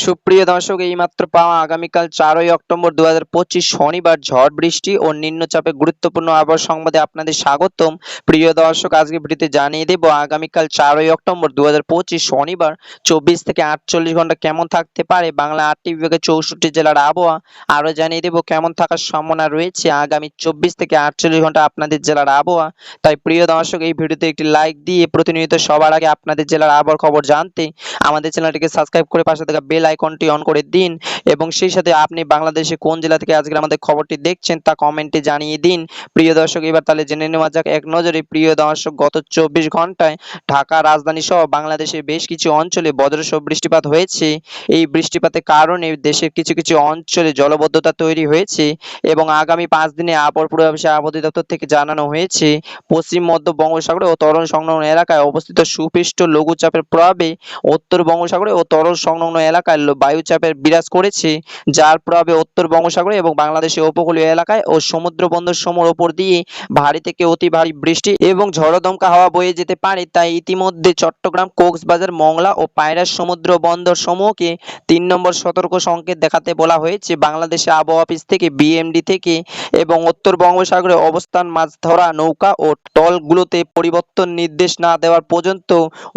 সুপ্রিয় দর্শক, এইমাত্র পাওয়া আগামীকাল 4ই অক্টোবর 2025 শনিবার ঝড় বৃষ্টি ও নিম্নচাপের গুরুত্বপূর্ণ আবহাওয়া সংবাদে আপনাদের স্বাগতম। প্রিয় দর্শক, আজকে ভিডিওতে জানিয়ে দেব আগামীকাল 4ই অক্টোবর 2025 শনিবার 24 থেকে 48 ঘন্টা কেমন থাকতে পারে বাংলা 8টি বিভাগের 64 জেলার আবহাওয়া। আরও জানিয়ে দেব কেমন থাকার সম্ভাবনা রয়েছে আগামী 24 থেকে 48 ঘন্টা আপনাদের জেলার আবহাওয়া। তাই প্রিয় দর্শক, এই ভিডিওতে একটি লাইক দিয়ে প্রতিনিয়ত সবার আগে আপনাদের জেলার আবহাওয়ার খবর জানতে আমাদের চ্যানেলটিকে সাবস্ক্রাইব করে পাশে থাকা বেল আইকনটি অন করে দিন এবং সেই সাথে আপনি বাংলাদেশে কোন জেলা থেকে আজকে আমাদের খবরটি দেখছেন তা কমেন্টে জানিয়ে দিন। প্রিয় দর্শক, এবার তাহলে জেনে নেওয়া যাক এক নজরে। প্রিয় দর্শক, গত 24 ঘন্টায় ঢাকা রাজধানী সহ বাংলাদেশের বেশ কিছু অঞ্চলে বজ্রসহ বৃষ্টিপাত হয়েছে। এই বৃষ্টিপাতের কারণে দেশের কিছু কিছু অঞ্চলে জলাবদ্ধতা তৈরি হয়েছে এবং আগামী 5 দিনে আবহাওয়া পূর্বাভাসে আবহাওয়া দপ্তর থেকে জানানো হয়েছে পশ্চিম মধ্য বঙ্গোপসাগরে ও তরল সংলগ্ন এলাকায় অবস্থিত সুপৃষ্ঠ লঘুচাপের প্রভাবে উত্তর বঙ্গোপসাগরে ও তরল সংলগ্ন এলাকায় বায়ুচাপের বিরাজ করেছে, যার প্রভাবে উত্তর বঙ্গোপসাগরে এবং বাংলাদেশের উপকূলীয় এলাকায় ও সমুদ্র বন্দর সমূহের উপর দিয়ে ভারী থেকে অতি ভারী বৃষ্টি এবং ঝড়ো দমকা হাওয়া বয়ে যেতে পারে। তাই ইতিমধ্যে চট্টগ্রাম, কক্সবাজার, মংলা ও পায়রা সমুদ্র বন্দর সমূহকে 3 নম্বর সতর্ক সংকেত দেখাতে বলা হয়েছে বাংলাদেশের আবহাওয়া অফিস থেকে, বিএমডি থেকে। এবং উত্তর বঙ্গোপসাগরে অবস্থান মাছ ধরা নৌকা ও টলগুলোতে পরিবর্তন নির্দেশ না দেওয়ার পর্যন্ত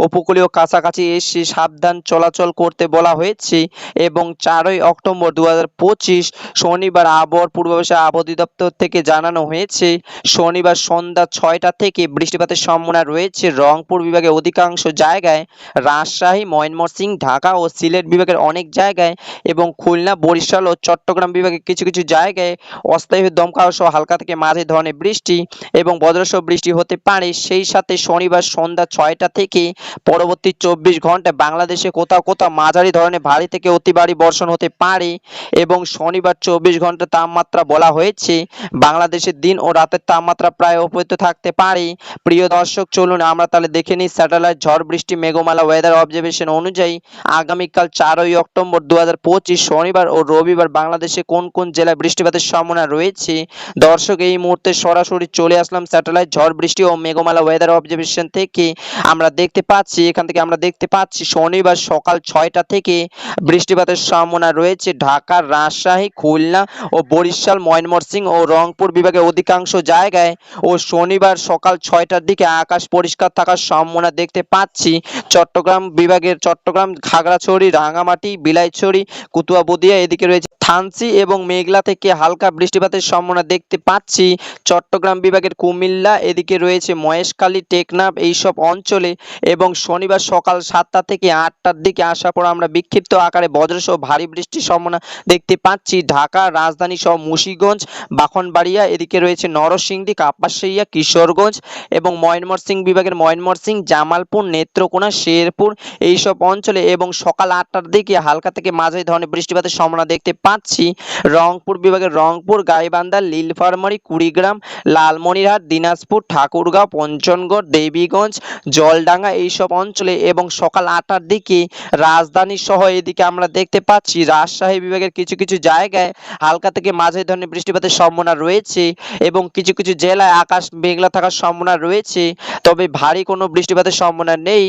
উপকূলীয় কাছাকাছি এসে সাবধান চলাচল করতে বলা হয়েছে। এবং 4ই অক্টোবর 2025 শনিবার আবহাওয়ার পূর্বাভাসে আবহাওয়া দপ্তর থেকে জানানো হয়েছে শনিবার সন্ধ্যা 6টা থেকে বৃষ্টিপাতের সম্ভাবনা রয়েছে রংপুর বিভাগের অধিকাংশ জায়গায়, রাজশাহী, ময়মনসিংহ, ঢাকা ও সিলেট বিভাগের অনেক জায়গায় এবং খুলনা, বরিশাল ও চট্টগ্রাম বিভাগের কিছু কিছু জায়গায় অস্থায়ী দমকা সহ হালকা থেকে মাঝারি ধরনের বৃষ্টি এবং বজ্রসহ বৃষ্টি হতে পারে। সেই সাথে শনিবার সন্ধ্যা 6টা থেকে পরবর্তী 24 ঘন্টায় বাংলাদেশে কোথাও কোথাও মাঝারি ধরনের ভারী থেকে অতি ভারী বর্ষণ হতে পারে। এবং শনিবার 24 ঘন্টার তাপমাত্রা বলা হয়েছে বাংলাদেশের দিন ও রাতের তাপমাত্রা প্রায় অপরিবর্তিত থাকতে পারে। প্রিয় দর্শক, চলুন আমরা তাহলে দেখে নিই স্যাটেলাইট ঝড় বৃষ্টি মেঘমালা ওয়েদার অবজারভেশন অনুযায়ী আগামীকাল 4ই অক্টোবর 2025 শনিবার ও রবিবার বাংলাদেশে কোন কোন জেলায় বৃষ্টিপাতের সম্ভাবনা রয়েছে। দর্শক, এই মুহূর্তে সরাসরি চলে আসলাম স্যাটেলাইট ঝড় বৃষ্টি ও মেঘমালা ওয়েদার অবজারভেশন থেকে। আমরা দেখতে পাচ্ছি, এখান থেকে আমরা দেখতে পাচ্ছি শনিবার সকাল 6টা থেকে বৃষ্টিপাতের সম্ভাবনা রয়েছে ঢাকা, রাজশাহী, খুলনা ও বরিশাল, ময়মনসিংহ ও রংপুর বিভাগের অধিকাংশ জায়গায়। ও শনিবার সকাল 6টার দিকে আকাশ পরিষ্কার থাকার সম্ভাবনা দেখতে পাচ্ছি চট্টগ্রাম বিভাগের চট্টগ্রাম, খাগড়াছড়ি, রাঙামাটি, বিলাইছড়ি, কুতুয়াবদিয়া এদিকে রয়েছে থানচি এবং মেঘলা থেকে হালকা বৃষ্টিপাতের সম্ভাবনা দেখতে পাচ্ছি চট্টগ্রাম বিভাগের কুমিল্লা, এদিকে রয়েছে মহেশখালী, টেকনাফ এইসব অঞ্চলে। এবং শনিবার সকাল 7টা থেকে 8টার দিকে আসার পর আমরা বিক্ষিপ্ত আকারে বজ্রসহ ভারী বৃষ্টির সম্ভাবনা দেখতে পাচ্ছি ঢাকা, রাজধানী সহ মুন্সিগঞ্জ, ব্রাহ্মণবাড়িয়া, এদিকে রয়েছে নরসিংদী, কাপাসিয়া, কিশোরগঞ্জ এবং ময়মনসিংহ বিভাগের ময়মনসিংহ, জামালপুর, নেত্রকোনা, শেরপুর এইসব অঞ্চলে। এবং সকাল 8টার দিকে হালকা থেকে মাঝারি ধরনের বৃষ্টিপাতের সম্ভাবনা দেখতে পাচ্ছি রংপুর বিভাগের রংপুর, গাইবান্ধা, নীলফামারী, কুড়িগ্রাম, লালমনিরহাট, দিনাজপুর, ঠাকুরগাঁও, পঞ্চগড়, দেবীগঞ্জ, জলডাঙ্গা এইসব অঞ্চলে। এবং সকাল 8টার দিকে রাজধানী সহ এদিকে আমরা দেখতে পাচ্ছি রাজশাহী বিভাগের কিছু কিছু জায়গায় হালকা থেকে মাঝারি ধরনের বৃষ্টিপাতের সম্ভাবনা রয়েছে এবং কিছু কিছু জেলায় আকাশ মেঘলা থাকার সম্ভাবনা রয়েছে, তবে ভারী কোনো বৃষ্টিপাতের সম্ভাবনা নেই।